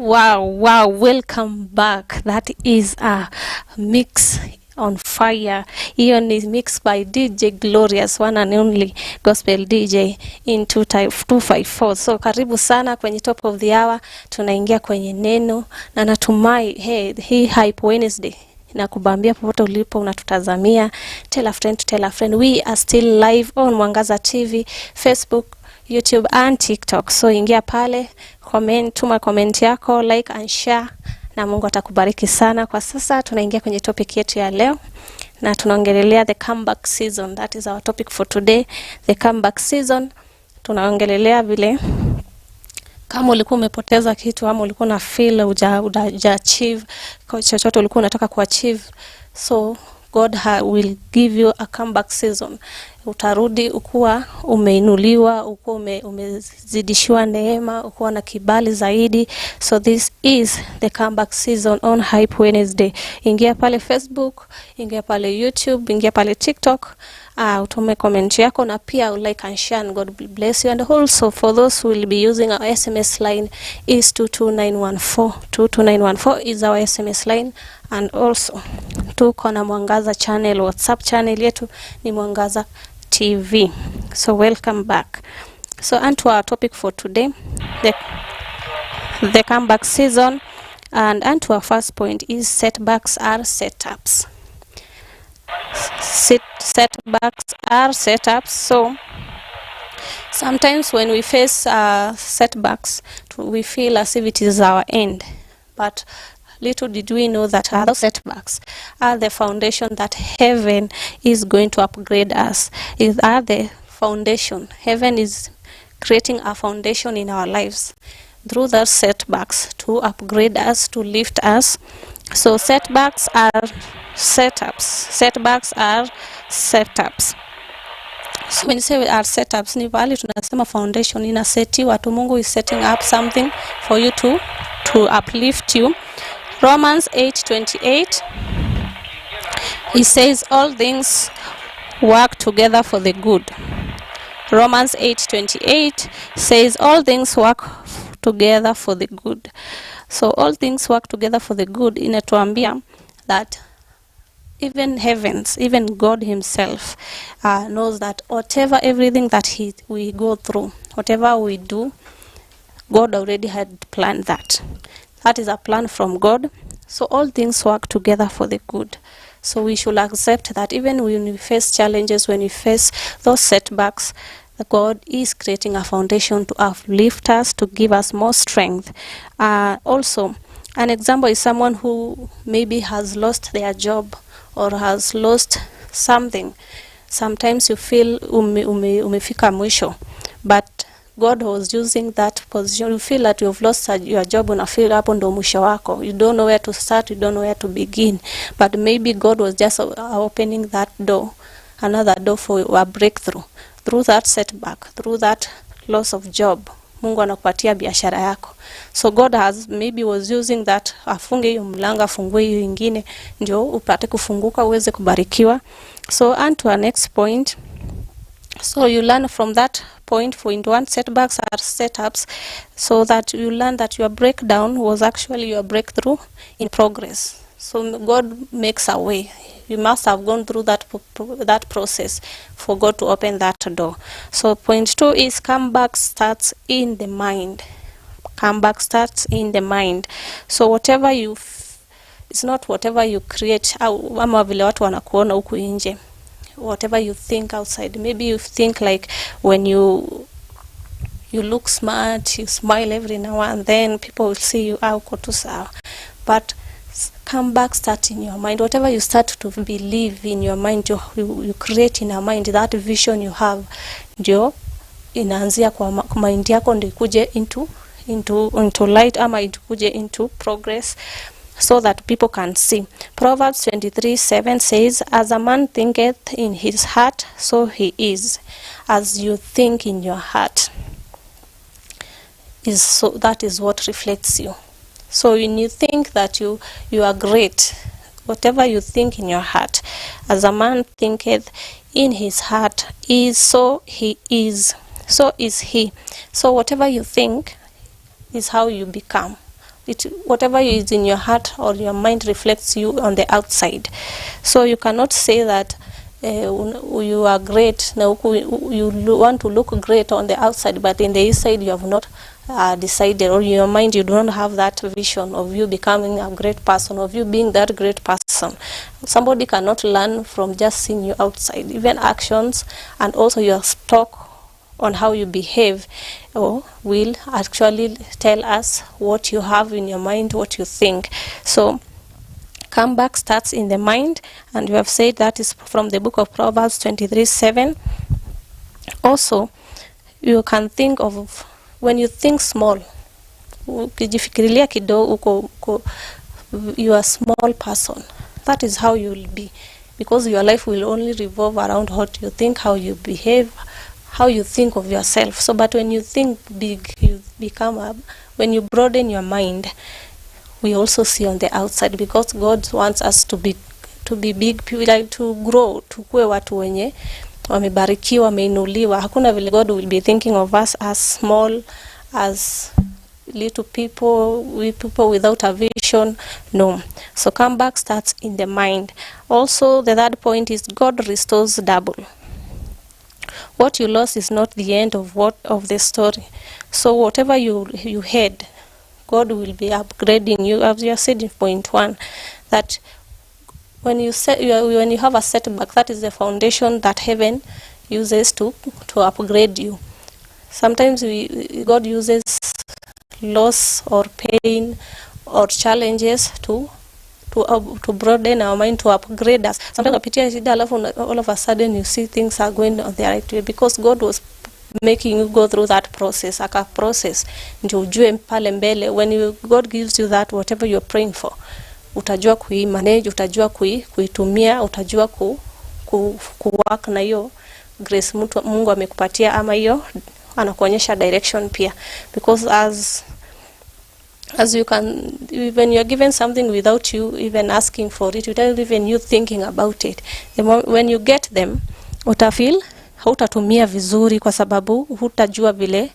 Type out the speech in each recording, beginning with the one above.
Wow, welcome back. That is a mix on fire. Hiyo ni mix by DJ Glorious, one and only gospel DJ in 254. So karibu sana kwenye top of the hour. Tunaingia kwenye neno na natumai hii Hype Wednesday na kubambia popote ulipo unatutazamia. Tell a friend. We are still live on Mwangaza TV, Facebook, YouTube and TikTok. So ingia pale, tuma comment yako, like and share, na Mungu atakubariki sana. Kwa sasa tunaingia kwenye topic yetu ya leo na tunaongelelea the comeback season. That is our topic for today, the comeback season. Tunaongelelea vile kama ulikuwa umepoteza kitu ama ulikuwa na feel uja achieve kwa chochote ulikuwa unataka kuachieve, so God will give you a comeback season. Utarudi ukuwa umeinuliwa, ukuwa umezidishiwa neema, ukuwa na kibali zaidi. So this is the comeback season on Hype Wednesday. Ingia pale Facebook, ingia pale YouTube, ingia pale TikTok, utume comment yako na pia like and share, and God bless you. And also for those who will be using our SMS line is 22914. 22914 is our SMS line. And also tuko na Mwangaza channel, WhatsApp channel yetu ni Mwangaza TV. So welcome back. So on to our topic for today, the comeback season. And on to our first point is setbacks are setups. Setbacks are setups. So sometimes when we face setbacks, we feel as if it is our end. But little did we know that those setbacks are the foundation that heaven is going to upgrade us. Are the foundation. Heaven is creating a foundation in our lives through those setbacks to upgrade us, to lift us. So setbacks are setups. Setbacks are setups. So when you say are setups, ni vali tunasema foundation inasetiwa tu. Mungu is setting up something for you to uplift you. Romans 8:28, he says all things work together for the good. Romans 8:28 says all things work together for the good. So all things work together for the good. Inatuambia that even heavens, even God himself knows that everything that we go through, whatever we do, God already had planned that. That is a plan from God. So all things work together for the good. So we should accept that even when we face challenges, when we face those setbacks, God is creating a foundation to uplift us, to give us more strength. Also, an example is someone who maybe has lost their job or has lost something. Sometimes you feel umefika mwisho, but God was using that position. You feel that you've lost your job, and feel hapo ndo mwisho wako. You don't know where to start, you don't know where to begin. But maybe God was just opening that door, another door for a breakthrough. Through that setback, through that loss of job, Mungu anakupatia biashara yako. So God was using that, afunge hiyo mlango, afungue hiyo ingine, ndio upate kufunguka uweze kubarikiwa. So on to our next point. So you learn from that point. Point one, setbacks are setups, so that you learn that your breakdown was actually your breakthrough in progress. So God makes a way. You must have gone through that process for God to open that door. So point two is comeback starts in the mind. Comeback starts in the mind. So whatever it's not whatever you create, ama vile watu wanakuona huku nje. Whatever you think outside, maybe you think like when you look smart, you smile every now and then, people will see you out to sawa. But come back, start in your mind. Whatever you start to believe in your mind, you create in your mind, that vision you have, ndio inaanzia kwa mind yako, ndio ikuje into light, ama ikuje into progress, so that people can see. Proverbs 23:7 says, as a man thinketh in his heart, so he is. As you think in your heart, that is what reflects you. So when you think that you are great, whatever you think in your heart, as a man thinketh in his heart, so he is. So is he. So whatever you think is how you become. whatever is in your heart or your mind reflects you on the outside. So you cannot say that you are great now, you want to look great on the outside, but in the inside you have not decided, or in your mind you do not have that vision of you becoming a great person, of you being that great person. Somebody cannot learn from just seeing you outside. Even actions and also your talk on how you behave will actually tell us what you have in your mind, what you think. So comeback starts in the mind, and we have said that is from the book of Proverbs 23:7. Also, you can think of, when you think small, ukijifikirilia kidogo, you are a small person. That is how you will be, because your life will only revolve around what you think, how you behave, how you think of yourself. So, but when you think big, you become when you broaden your mind, we also see on the outside, because God wants us to be big people, like to grow, tukue watu wenye wamebarikiwa, wameinuliwa. Hakuna vile God will be thinking of us as small, as little people, people without a vision. No. So comeback starts in the mind. Also, the third point is God restores double. What you lost is not the end of the story. So whatever you had, God will be upgrading you. As you said in point 1, that when you have a setback, that is the foundation that heaven uses to upgrade you. Sometimes God uses loss or pain or challenges to broaden our mind, to upgrade us. Sometimes all of a sudden you see things are going on the right way, because God was making you go through that process, aka process ndio ujue pale mbele. When God gives you that, whatever you're praying for, utajua manage, utajua kuitumia, utajua work na hiyo grace Mungu amekupatia, ama hiyo anakuonyesha direction pia. Because as you can, when you're given something without you even asking for it, without even you thinking about it, when you get them, utafeel hautatumia vizuri, kwa sababu hutajua vile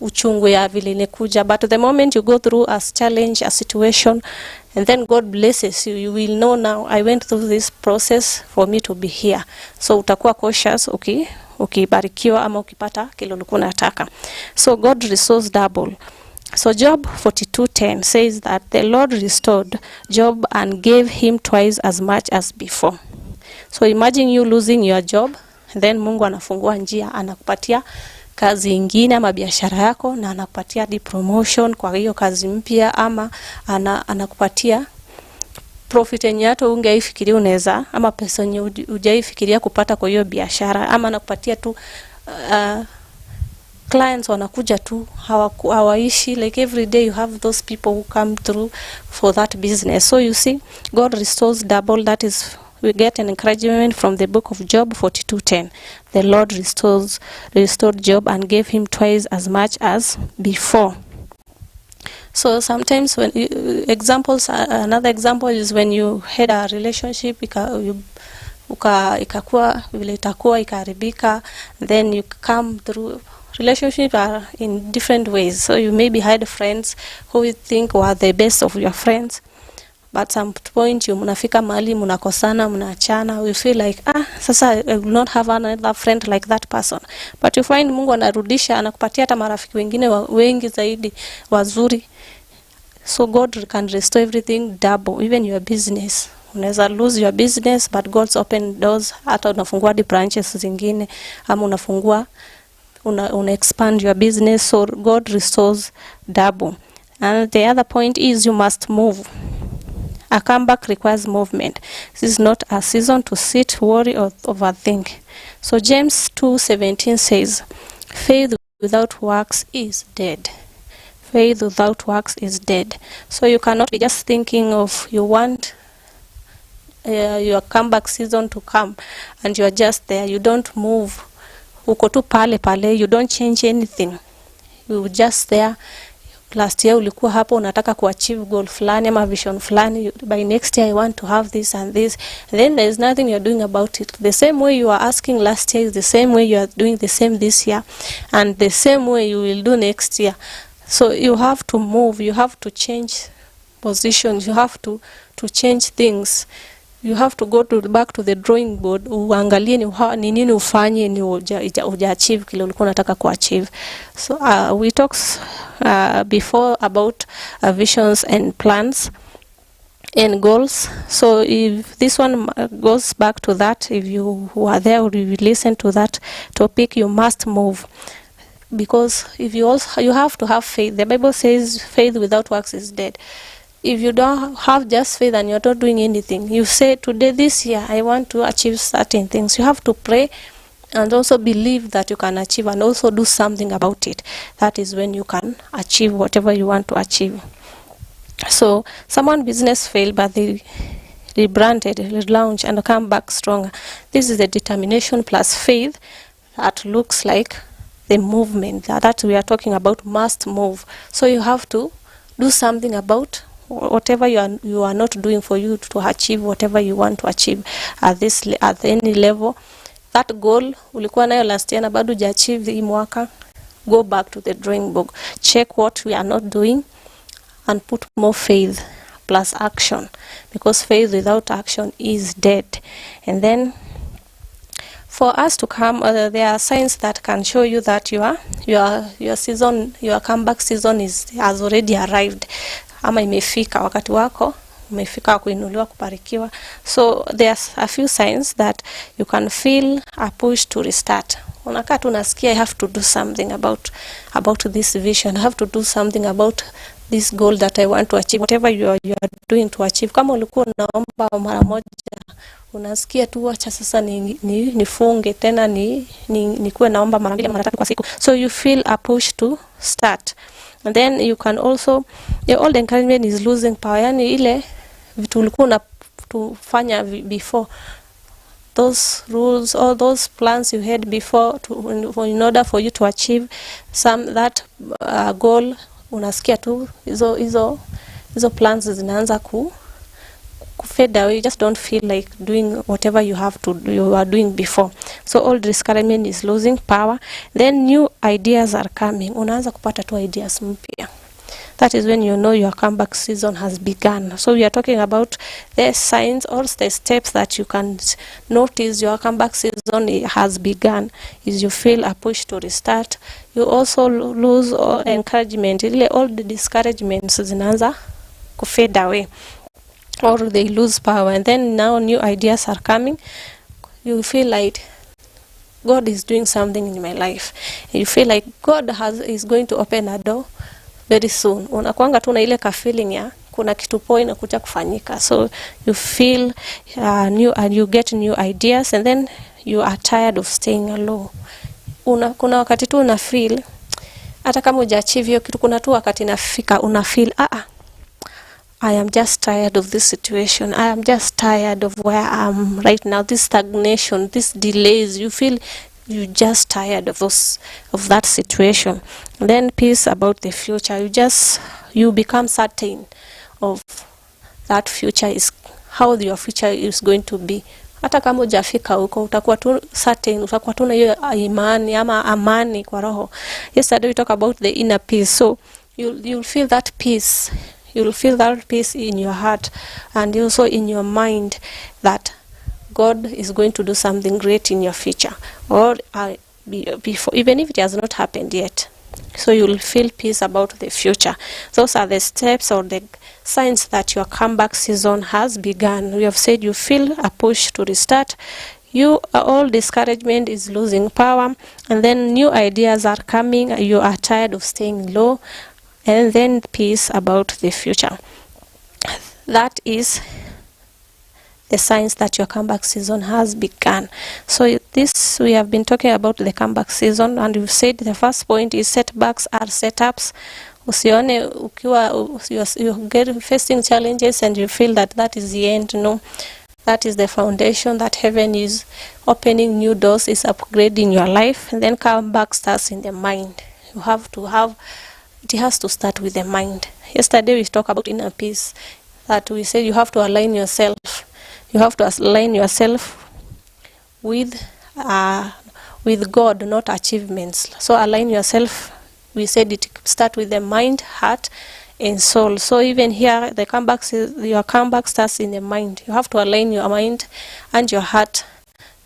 uchungu ya vile inekuja. But the moment you go through a challenge, a situation, and then God blesses you, you will know, now I went through this process for me to be here. So utakuwa cautious ukibarikiwa ama ukipata kile ulikuwa unataka. So God restores double. So Job 42:10 says that the Lord restored Job and gave him twice as much as before. So imagine you losing your job, then Mungu anafungua njia, anakupatia kazi ingine ama biashara yako, na anakupatia di promotion kwa hiyo kazi mpya, ama anakupatia profit yenye hata ungeifikiria unaweza, ama pesa yenye hujaifikiria kupata kwa hiyo biashara, ama anakupatia tu clients wanakuja tu, hawaishi, like every day you have those people who come through for that business. So you see, God restores double. That is, we get an encouragement from the book of Job 42:10. The Lord restored Job and gave him twice as much as before. So sometimes when another example is when you had a relationship, ikakuwa vile itakuwa ikaharibika, then you come through. Relationships are in different ways. So you maybe had friends who you think were the best of your friends, but some point you munafika mahali munakosana, munaachana, you feel like sasa I will not have another friend like that person. But you find Mungu anarudisha, anakupatia hata marafiki wengine wengi zaidi wazuri. So God can restore everything double, even your business. Unaweza lose your business, but God's open doors. Hata unafungua di branches zingine, ama unafungua una expand your business. So God restores double. And the other point is you must move. A comeback requires movement. This is not a season to sit, worry, or overthink. So James 2:17 says, faith without works is dead. Faith without works is dead. So you cannot be just thinking of you want your comeback season to come, and you are just there. You don't move. Uko tu pale, you don't change anything. You just there. Last year ulikuwa hapo unataka kuachieve goal fulani ama vision fulani, by next year I want to have this and this, and then there is nothing you are doing about it. The same way you are asking last year is the same way you are doing the same this year, and the same way you will do next year. So you have to move, you have to change positions, you have to change things. You have to go back to the drawing board, uangalie ni nini ufanye ni uja achieve kile ulikuwa unataka kuachieve. So we talked before about visions and plans and goals. So if this one goes back to that, if you are there or you listen to that topic, you must move. Because if you have to have faith. The Bible says faith without works is dead. If you don't have just faith and you're not doing anything, you say today, this year, I want to achieve certain things. You have to pray and also believe that you can achieve and also do something about it. That is when you can achieve whatever you want to achieve. So someone business failed, but they rebranded, relaunched, and come back stronger. This is the determination plus faith that looks like the movement that we are talking about must move. So you have to do something about whatever you are not doing for you to achieve whatever you want to achieve at any level. That goal ulikuwa nayo last year na bado hujaachieve hii mwaka, go back to the drawing board, check what we are not doing and put more faith plus action, because faith without action is dead. And then for us to come, there are signs that can show you that your season, your comeback season has already arrived. Ama imefika, wakati wako umefika kuinuliwa, kubarikiwa. So there's a few signs that you can feel a push to restart. Unakaa tu unasikia I have to do something about this vision. I have to do something about this goal that I want to achieve. Whatever you are doing to achieve. Kama ulikuwa unaomba mara moja, unasikia tu acha sasa nifunge tena nikuwe naomba mara mbili mara tatu kwa siku. So you feel a push to start. And then you can also, all the encouragement is losing power. Yani ile vitu ulikuwa unafanya before, those rules, all those plans you had before in order for you to achieve that goal, unasikia tu hizo plans zinaanza fade away. You just don't feel like doing whatever you are doing before. So all discouragement is losing power. Then new ideas are coming. Unaanza kupata tu ideas mpya. That is when you know your comeback season has begun. So we are talking about the signs or the steps that you can notice your comeback season has begun. Is you feel a push to restart. You also lose all encouragement. All the discouragements zinaanza fade away, or they lose power. And then now new ideas are coming. You feel like God is doing something in my life. You feel like God is going to open a door very soon. Unakuanga tu na ile ka feeling ya kuna kitu poa inakuja kufanyika. So you feel new and you get new ideas, and then you are tired of staying alone. Kuna wakati tu una feel hata kama hujaachieve hiyo kitu, kuna tu wakati nafika una feel I am just tired of this situation. I am just tired of where I am right now. This stagnation, these delays. You feel you just tired of that situation. And then peace about the future. You become certain of that future is how your future is going to be. Hata kama hujafika huko, utakuwa tu certain, utakuwa tu na hiyo imani ama amani kwa roho. Yesterday we talk about the inner peace. So you'll feel that peace. You'll feel that peace in your heart and also in your mind that God is going to do something great in your future, or before, even if it has not happened yet. So you'll feel peace about the future. Those are the steps or the signs that your comeback season has begun. We have said you feel a push to restart. All discouragement is losing power, and then new ideas are coming. You are tired of staying low. And then peace about the future. That is the signs that your comeback season has begun. So this, we have been talking about the comeback season, and we've said the first point is setbacks are setups. Usione you're facing challenges and you feel that is the end. No, that is the foundation, that heaven is opening new doors, is upgrading your life. And then comeback starts in the mind. It has to start with the mind. Yesterday we talked about inner peace, that we said you have to align yourself. You have to align yourself with God, not achievements. So align yourself we said it start with the mind, heart, and soul. So even here, the comeback, your comeback starts in the mind. You have to align your mind and your heart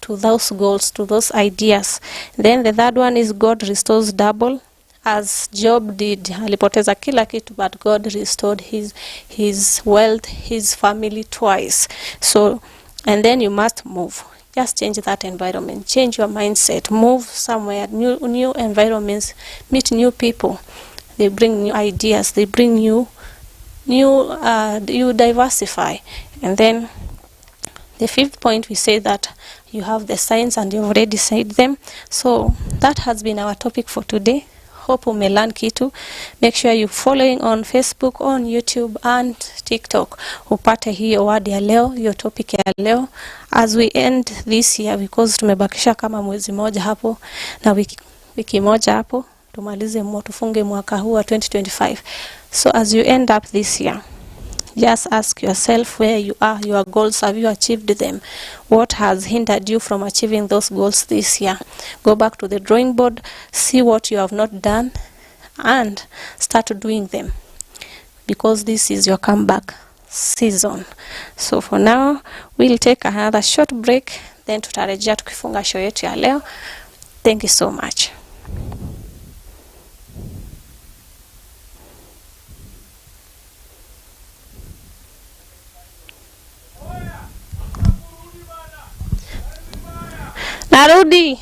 to those goals, to those ideas. Then the third one is God restores double, as Job did. Alipoteza kila kitu, but God restored his wealth, his family twice. So, and then you must move. Just change that environment, change your mindset, move somewhere, new environments, meet new people. They bring new ideas, they bring you diversify. And then the fifth point, we say that you have the signs and you've already said them. So that has been our topic for today. Hope umelearn kitu. Make sure you following on Facebook, on YouTube and TikTok. Upate hiyo word ya leo, hiyo topic ya leo. As we end this year, because tumebakisha kama mwezi moja hapo na wiki moja hapo, tumalize tufunge mwaka huu wa 2025. So as you end up this year, just ask yourself where you are, your goals, have you achieved them? What has hindered you from achieving those goals this year? Go back to the drawing board, see what you have not done, and start doing them, because this is your comeback season. So for now, we'll take another short break, then tutarejea tukifunga show yetu ya leo. Thank you so much. Narudi.